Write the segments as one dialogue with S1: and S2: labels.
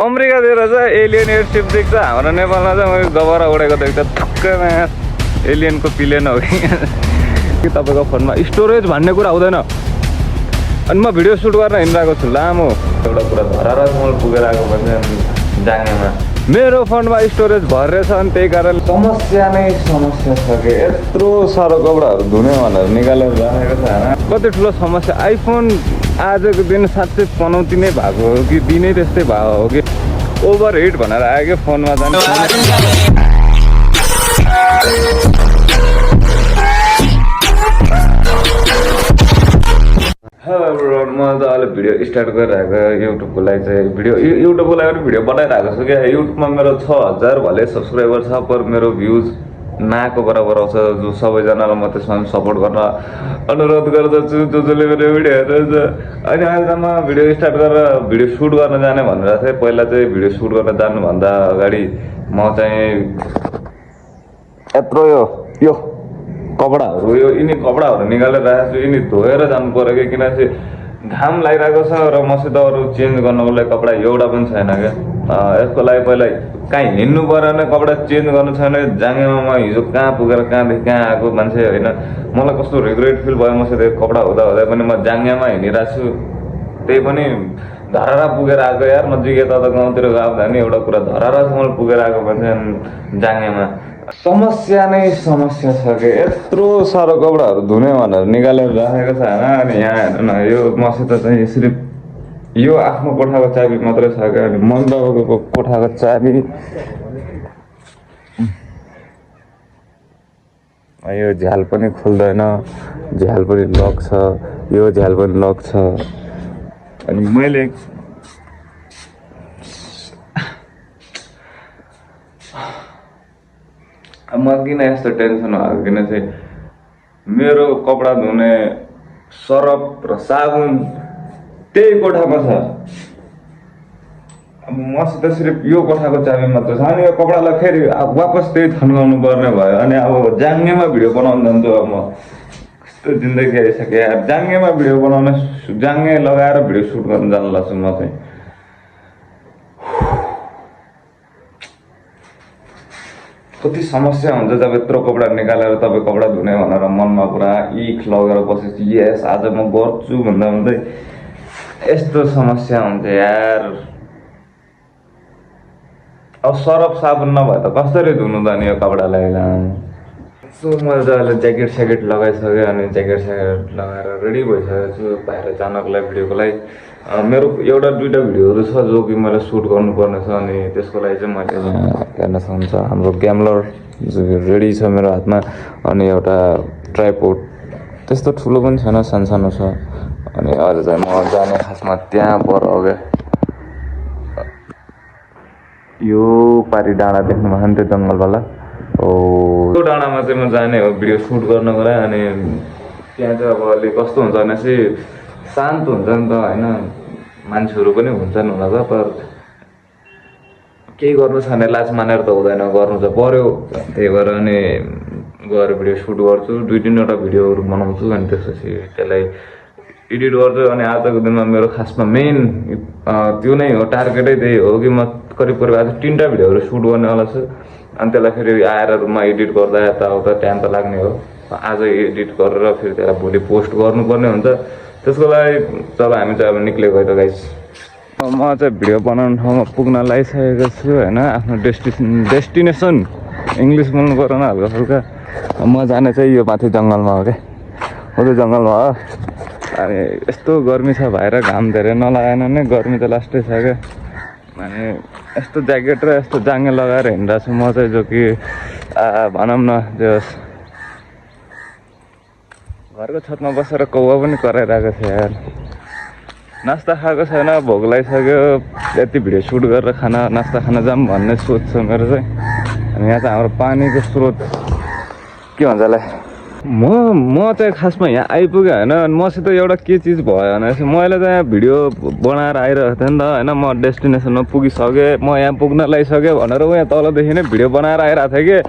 S1: अमेरिकातिर चाहिँ एलियन एयरसिप देख्छ, हाम्रो नेपालमा चाहिँ मैले गबरा उडेको देख्छ थुक्कैमा एलियनको प्लेन हो कि तपाईँको फोनमा स्टोरेज भन्ने कुरा हुँदैन। अनि म भिडियो सुट गर्न हिँडिरहेको छु लामो एउटा कुरा धरारासम्म पुगेर आएको भन्छ जाङ्गेमा मेरो फोनमा स्टोरेज भरेछ। अनि त्यही कारण समस्या नै समस्या छ कि यत्रो साह्रो कपडाहरू धुने भनेर निकालेर राखेको छ होइन। कति ठुलो समस्या। आइफोन आजको दिन साँच्चै पनौती नै भएको हो कि दिनै त्यस्तै भएको हो कि ओभर हिट भनेर आयो कि फोनमा जाने। हेलो एभ्रिवान, म त अहिले भिडियो स्टार्ट गरिरहेको युट्युबको लागि चाहिँ युट्युबको लागि पनि भिडियो बनाइरहेको छु क्या। युट्युबमा मेरो 6000 भले सब्सक्राइबर छ, पर मेरो भ्युज नाको बराबर आउँछ। जो सबैजनालाई म त्यसमा सपोर्ट गर्न अनुरोध गर्दछु जसले मेरो भिडियो हेर्नुहुन्छ। अनि अहिले त म भिडियो स्टार्ट गरेर भिडियो सुट गर्न जाने भनेर थिएँ। पहिला चाहिँ भिडियो सुट गर्न जानुभन्दा अगाडि म चाहिँ यत्रो यो कपडाहरू यिनी कपडाहरू निकालेर राखेको छु। यिनी धोएर जानु पऱ्यो कि किनकि घाम लागिरहेको छ र मसित अरू चेन्ज गर्नको लागि कपडा एउटा पनि छैन क्या। यसको लागि पहिला कहीँ हिँड्नु पऱ्यो भने कपडा चेन्ज गर्नु छैन। जाङ्गेमा म हिजो कहाँ पुगेर कहाँदेखि कहाँ आएको मान्छे होइन। मलाई कस्तो रिग्रेट फिल भयो मसित कपडा हुँदा हुँदै पनि म जाङ्गेमा हिँडिरहेको छु। त्यही पनि धरारा पुगेर आएको यार। नजिक यता त गाउँतिर गएको नि एउटा कुरा धरारासम्म पुगेर आएको मान्छे जाङ्गेमा। समस्या नै समस्या छ कि यत्रो साह्रो कपडाहरू धुने भनेर निकालेर राखेको छ होइन। अनि यहाँ हेर्नु न, यो मसित चाहिँ सिर्फ यो आफ्नो कोठाको चाबी मात्रै छ क्या। अनि मन बाबाको कोठाको चाबी यो झ्याल पनि खुल्दैन, झ्याल पनि लक छ, यो झ्याल पनि लक छ। अनि मैले म किन यस्तो टेन्सन भएको किन चाहिँ मेरो कपडा धुने सरफ र साबुन त्यही कोठामा छ। अब मसित सिर्फ यो कोठाको चाबी मात्र छ। अनि यो कपडालाई फेरि वापस त्यही थन्काउनु पर्ने भयो। अनि अब जाङ्गेमा भिडियो बनाउनु जान्छु। अब म कस्तो जिन्दगी आइसक्यो यार। जाङ्गेमा भिडियो बनाउने जाङ्गे लगाएर भिडियो सुट गर्न जानु लाग्छु म चाहिँ। कति समस्या हुन्छ जब यत्रो कपडा निकालेर तपाईँ कपडा धुने भनेर मनमा पुरा इख लगेर बसेपछि यस आज म गर्छु भन्दा भन्दै यस्तो समस्या हुन्छ यार। अब सरफ साबुन नभए त कसरी धुनु त नि यो कपडालाई। यसो मजाले ज्याकेट स्याकेट लगाइसक्यो। अनि ज्याकेट स्याकेट लगाएर रेडी भइसकेको छु बाहिर जानको लागि भिडियोको लागि। मेरो एउटा दुईवटा भिडियोहरू छ जो कि मैले सुट गर्नुपर्ने छ। अनि त्यसको लागि चाहिँ मैले हेर्न सक्नुहुन्छ हाम्रो ग्यामलर रेडी छ मेरो हातमा। अनि एउटा ट्राइपोड त्यस्तो ठुलो पनि छैन, सानो छ। अनि अहिले चाहिँ म जाने खासमा त्यहाँ पर हो क्या। यो पारी डाँडा देख्नु भएको नि त्यो जङ्गलवाला हो, त्यो डाँडामा चाहिँ म जाने हो भिडियो सुट गर्नको लागि। अनि त्यहाँ चाहिँ अब अलिक कस्तो हुन्छ भने चाहिँ शान्त हुन्छ नि त होइन। मान्छेहरू पनि हुन्छन् होला त, पर केही गर्नु छ भने लाज मानेर त हुँदैन, गर्नु त पर्यो। त्यही भएर अनि गएर भिडियो सुट गर्छु, 2-3वटा भिडियोहरू बनाउँछु। अनि त्यसपछि त्यसलाई एडिट गर्छु। अनि आजको दिनमा मेरो खासमा मेन त्यो नै हो, टार्गेटै त्यही हो कि म करिब आज 3टा भिडियोहरू सुट गर्नेवाला छु। अनि त्यसलाई फेरि आएर रुममा एडिट गर्दा यताउता टाइम त लाग्ने हो। आज एडिट गरेर फेरि त्यसलाई भोलि पोस्ट गर्नुपर्ने हुन्छ। त्यसको लागि जब हामी चाहिँ अब निक्लेको है त गाइस। म चाहिँ भिडियो बनाउने ठाउँमा पुग्न लागिसकेको छु होइन। आफ्नो डेस्टिनेसन इङ्ग्लिस बोल्नु पऱ्यो न हल्का फुल्का। म जाने चाहिँ यो माथि जङ्गलमा हो क्या, हो त्यो जङ्गलमा हो। अनि यस्तो गर्मी छ बाहिर, घाम धेरै नलागेन नै गर्मी त लास्टै छ क्या। अनि यस्तो ज्याकेट र यस्तो जाङ्गे लगाएर हिँडिरहेको छु म चाहिँ, जो कि भनौँ न त्यो घरको छतमा बसेर कौवा पनि कराइरहेको थियो यार। नास्ता खाएको छैन, भोक लागिसक्यो। यति भिडियो सुट गरेर नास्ता खान जाऊँ भन्ने सोच छ मेरो चाहिँ। अनि यहाँ चाहिँ हाम्रो पानीको स्रोत के भन्छ यसलाई, म चाहिँ खासमा यहाँ आइपुगेँ होइन। मसित एउटा के चिज भयो भने मैले त यहाँ भिडियो बनाएर आइरहेको थिएँ नि त होइन। म डेस्टिनेसनमा पुगिसकेँ, म यहाँ पुग्न लागिसकेँ भनेर यहाँ तलदेखि नै भिडियो बनाएर आइरहेको थिएँ कि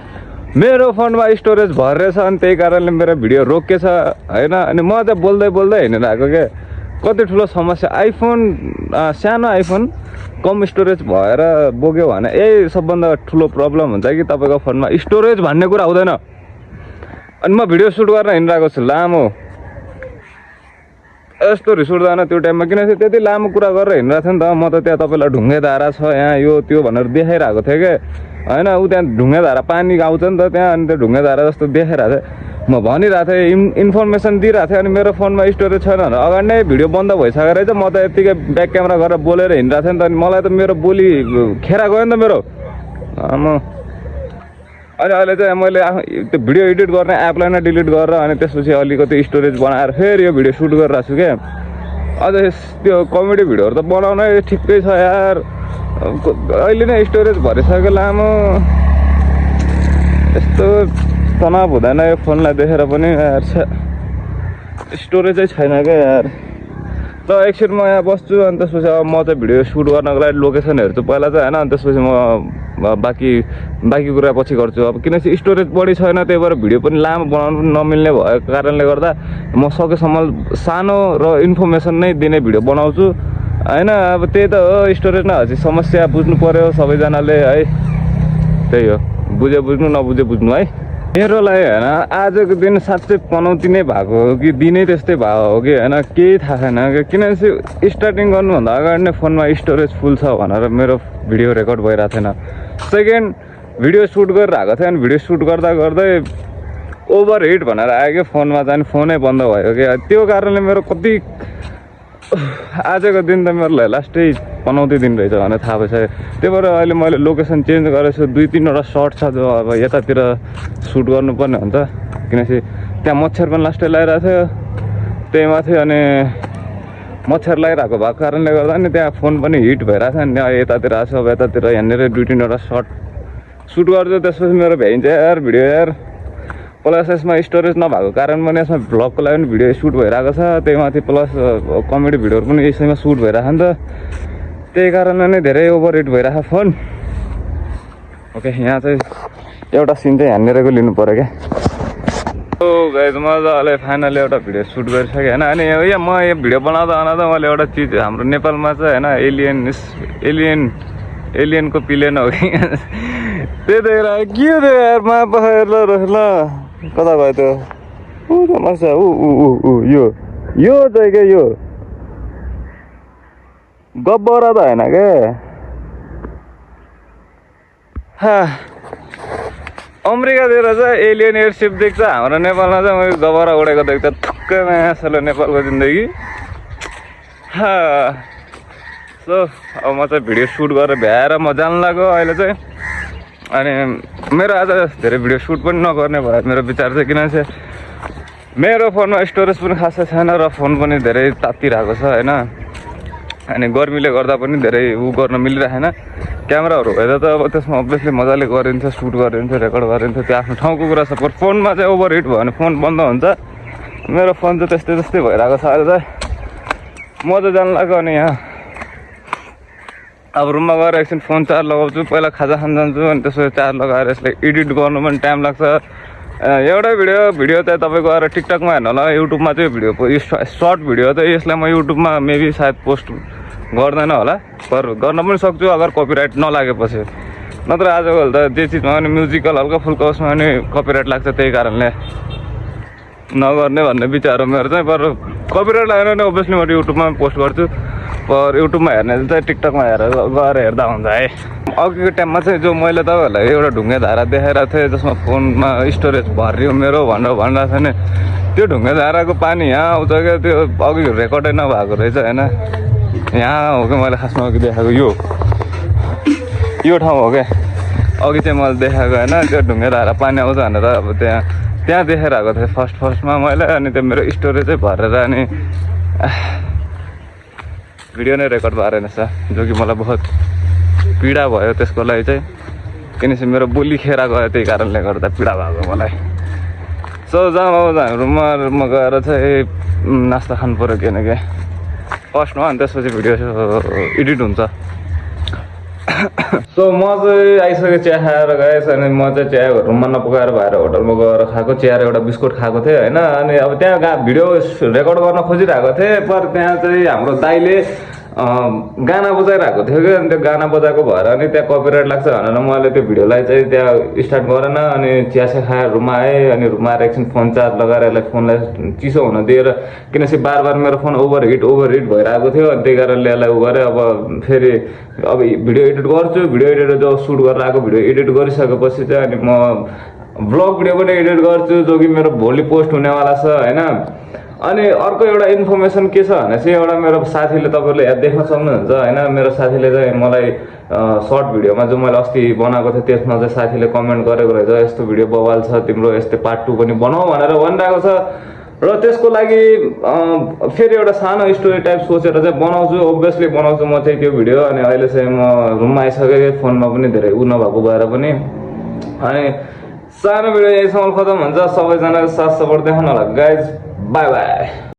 S1: मेरो फोनमा स्टोरेज भरेछ। अनि त्यही कारणले मेरो भिडियो रोकिएछ होइन। अनि म चाहिँ बोल्दै हिँडिरहेको क्या। कति ठुलो समस्या आइफोन सानो आइफोन कम स्टोरेज भएर बोक्यो भने यही सबभन्दा ठुलो प्रब्लम हुन्छ कि तपाईँको फोनमा स्टोरेज भन्ने कुरा हुँदैन। अनि म भिडियो सुट गरेर हिँडिरहेको छु लामो, यस्तो रिस उठ्दैन त्यो टाइममा, किनकि त्यति लामो कुरा गरेर हिँडिरहेको थियो नि त। म त त्यहाँ तपाईँलाई ढुङ्गे धारा छ यहाँ यो त्यो भनेर देखाइरहेको थिएँ क्या होइन। ऊ त्यहाँ ढुङ्गे धारा पानी आउँछ नि त त्यहाँ, अनि त्यो ढुङ्गे धारा जस्तो देखाइरहेको थिएँ। म भनिरहेको थिएँ इन्फर्मेसन दिइरहेको थिएँ, अनि मेरो फोनमा स्टोरेज छैन भनेर अगाडि नै भिडियो बन्द भइसकेर चाहिँ म त यत्तिकै ब्याक क्यामेरा गरेर बोलेर हिँडिरहेको थिएँ नि त। अनि मलाई त मेरो बोली खेरा गयो नि त मेरो अनि अहिले चाहिँ मैले त्यो भिडियो एडिट गर्ने एपलाई नै डिलिट गरेर अनि त्यसपछि अलिकति स्टोरेज बनाएर फेरि यो भिडियो सुट गरिरहेको छु क्या। अझ त्यो कमेडी भिडियोहरू त बनाउनै ठिकै छ यार, अहिले नै स्टोरेज भरिसक्यो लामो। यस्तो तनाव हुँदैन यो फोनलाई देखेर पनि यार, स्टोरेजै छैन क्या यार। ल एकछिन म यहाँ बस्छु अनि त्यसपछि अब म चाहिँ भिडियो सुट गर्नको लागि लोकेसन हेर्छु पहिला चाहिँ होइन, अनि त्यसपछि म बाँकी कुरा पछि गर्छु। अब किनकि स्टोरेज बढी छैन त्यही भएर भिडियो पनि लामो बनाउनु नमिल्ने भएको कारणले गर्दा म सकेसम्म सानो र इन्फर्मेसन नै दिने भिडियो बनाउँछु होइन। अब त्यही त हो, स्टोरेज नभएपछि समस्या बुझ्नु पऱ्यो सबैजनाले है, त्यही हो, बुझे बुझ्नु नबुझे बुझ्नु है। मेरो लागि होइन आजको दिन साँच्चै पनौती नै भएको हो कि दिनै त्यस्तै भएको हो कि होइन, केही थाहा छैन। किनकि स्टार्टिङ गर्नुभन्दा अगाडि नै फोनमा स्टोरेज फुल छ भनेर मेरो भिडियो रेकर्ड भइरहेको थिएन। सेकेन्ड भिडियो सुट गरेर आएको थियो, अनि भिडियो सुट गर्दा गर्दै ओभर हिट भनेर आयो कि फोनमा चाहिँ, फोनै बन्द भयो कि। त्यो कारणले मेरो कति आजको दिन त मेरो लागि लास्टै पनौती दिन रहेछ भनेर थाहा भइसक्यो। त्यही भएर अहिले मैले लोकेसन चेन्ज गरेको छु। 2-3वटा सर्ट छ जो अब यतातिर सुट गर्नुपर्ने हुन्छ, किनकि त्यहाँ मच्छर पनि लास्टै लगाइरहेको थियो त्यही माथि। अनि मच्छर लगाइरहेको भएको कारणले गर्दा नि त्यहाँ फोन पनि हिट भइरहेको थियो। अनि त्यहाँ यतातिर आएको छु, अब यतातिर यहाँनिर 2-3वटा सर्ट सुट गर्छु। त्यसपछि मेरो भ्याइन्छ यार भिडियो यार। प्लस यसमा स्टोरेज नभएको कारण पनि यसमा भ्लगको लागि पनि भिडियो सुट भइरहेको छ, त्यही माथि प्लस कमेडी भिडियोहरू पनि यसैमा सुट भइरहेको नि त। त्यही कारणले नै धेरै ओभर हिट भइरहेको फोन। ओके यहाँ चाहिँ एउटा सिन चाहिँ यहाँनिरको लिनु पऱ्यो क्या। ओ गाइस मजाले फाइनली एउटा भिडियो सुट गरिसकेँ होइन। अनि म यो भिडियो बनाउँदा मैले एउटा चिज हाम्रो नेपालमा चाहिँ होइन एलियनको पिलेन हो कि त्यही देखेर के हो त्यो यार मा पखाएर ल कता भयो त्यो ऊ समस्या यो चाहिँ क्या यो गब्बरा त होइन क्या। अमेरिकातिर चाहिँ एलियन एयरसिप देख्छ, हाम्रो नेपालमा चाहिँ मैले गब्बरा उडेको देख्छ। थुक्कै मासलो नेपालको जिन्दगी। सो अब म चाहिँ भिडियो सुट गरेर भ्याएर म जानु लाग्यो अहिले चाहिँ। अनि मेरो आज धेरै भिडियो सुट पनि नगर्ने भयो मेरो विचार चाहिँ, किनभने मेरो फोनमा स्टोरेज पनि खासै छैन र फोन पनि धेरै तात्तिरहेको छ होइन। अनि गर्मीले गर्दा पनि धेरै गर्न मिलिरहेन। क्यामेराहरू हेर्दा त अब त्यसमा अभियसली मजाले गरिन्छ, सुट गरिन्छ, रेकर्ड गरिन्छ, त्यो आफ्नो ठाउँको कुरा छ। पर फोनमा चाहिँ ओभर हिट भयो भने फोन बन्द हुन्छ। मेरो फोन चाहिँ त्यस्तै भइरहेको छ अहिले चाहिँ। म चाहिँ जानु लाग्यो। अनि यहाँ अब रुममा गएर एकछिन फोन चार्ज लगाउँछु, पहिला खाजा खान जान्छु, अनि त्यसपछि चार्ज लगाएर यसलाई एडिट गर्नु पनि टाइम लाग्छ। एउटै भिडियो चाहिँ तपाईँको आएर टिकटकमा हेर्नु होला, युट्युबमा चाहिँ भिडियो यो सर्ट भिडियो चाहिँ यसलाई म युट्युबमा मेबी सायद पोस्ट गर्दैन होला, पर गर्न पनि सक्छु अगर कपिराइट नलागेपछि। नत्र आजकल त जे चिजमा पनि म्युजिकल हल्का फुल्का उसमा पनि कपिराइट लाग्छ, त्यही कारणले नगर्ने भन्ने विचार हो मेरो चाहिँ। पर कपिराइट लागेन भने अभियसली म युट्युबमा पोस्ट गर्छु, पर युट्युबमा हेर्ने चाहिँ टिकटकमा गएर हेर्दा हुन्छ है। अघिको टाइममा चाहिँ जो मैले तपाईँहरूलाई एउटा ढुङ्गे धारा देखाइरहेको थिएँ जसमा फोनमा स्टोरेज भरियो मेरो भनेर भनिरहेको थिएँ नि, त्यो ढुङ्गे धाराको पानी यहाँ आउँछ क्या। त्यो अघि रेकर्डै नभएको रहेछ होइन, यहाँ हो क्या मैले खासमा अघि देखाएको यो ठाउँ हो क्या। अघि चाहिँ मैले देखाएको होइन, त्यो ढुङ्गे धारा पानी आउँछ भनेर अब त्यहाँ देखाइरहेको थिएँ फर्स्टमा मैले। अनि त्यो मेरो स्टोरेजै भरेर अनि भिडियो नै रेकर्ड भएर रहेछ, जो कि मलाई बहुत पीडा भयो त्यसको लागि चाहिँ, किनकि मेरो बोली खेरा गयो त्यही कारणले गर्दा पीडा भएको मलाई। सो जाउँ अब रुममा गएर चाहिँ नास्ता खानु पऱ्यो किनकि फर्स्टमा, अनि त्यसपछि भिडियो एडिट हुन्छ। सो म चाहिँ आइसकेँ चिया खाएर गएछ अनि म चाहिँ चिया रुममा नपकाएर बाहिर होटलमा गएर खाएको चिया र एउटा बिस्कुट खाएको थिएँ होइन अनि अब त्यहाँ भिडियो रेकर्ड गर्न खोजिरहेको थिएँ पर त्यहाँ चाहिँ हाम्रो दाइले गाना बजाइरहेको थियो कि अनि त्यो गाना बजाएको भएर अनि त्यहाँ कपिराइट लाग्छ भनेर मैले त्यो भिडियोलाई चाहिँ त्यहाँ स्टार्ट गरेन अनि चिया चिया खाएर रुममा आएँ अनि रुममा आएर एकछिन फोन चार्ज लगाएर यसलाई फोनलाई चिसो हुन दिएर किनकि बार मेरो फोन ओभरहिट भइरहेको थियो अनि त्यही कारणले यसलाई उ गरेँ अब फेरि अब भिडियो एडिट गर्छु भिडियो एडिटर जो सुट गरेर आएको भिडियो एडिट गरिसकेपछि चाहिँ अनि म भ्लग भिडियो पनि एडिट गर्छु जो कि मेरो भोलि पोस्ट हुनेवाला छ होइन अनि अर्को एउटा इन्फर्मेसन के छ भने चाहिँ एउटा मेरो साथीले तपाईँले यहाँ देख्न सक्नुहुन्छ होइन मेरो साथीले चाहिँ मलाई सर्ट भिडियोमा जो मैले अस्ति बनाएको थिएँ त्यसमा चाहिँ साथीले कमेन्ट गरेको रहेछ यस्तो भिडियो बवाल छ तिम्रो यस्तै पार्ट 2 पनि बनाऊ भनेर भनिरहेको छ र त्यसको लागि फेरि एउटा सानो स्टोरी टाइप सोचेर चाहिँ बनाउँछु ओभियसली बनाउँछु म चाहिँ त्यो भिडियो अनि अहिले चाहिँ म रुममा आइसकेँ फोनमा पनि धेरै उ नभएको भएर पनि अनि सानो भिडियो यहीँसम्म खतम हुन्छ सबैजनाको साथ सपोर्ट देखाउनु होला गाइज बाई बाई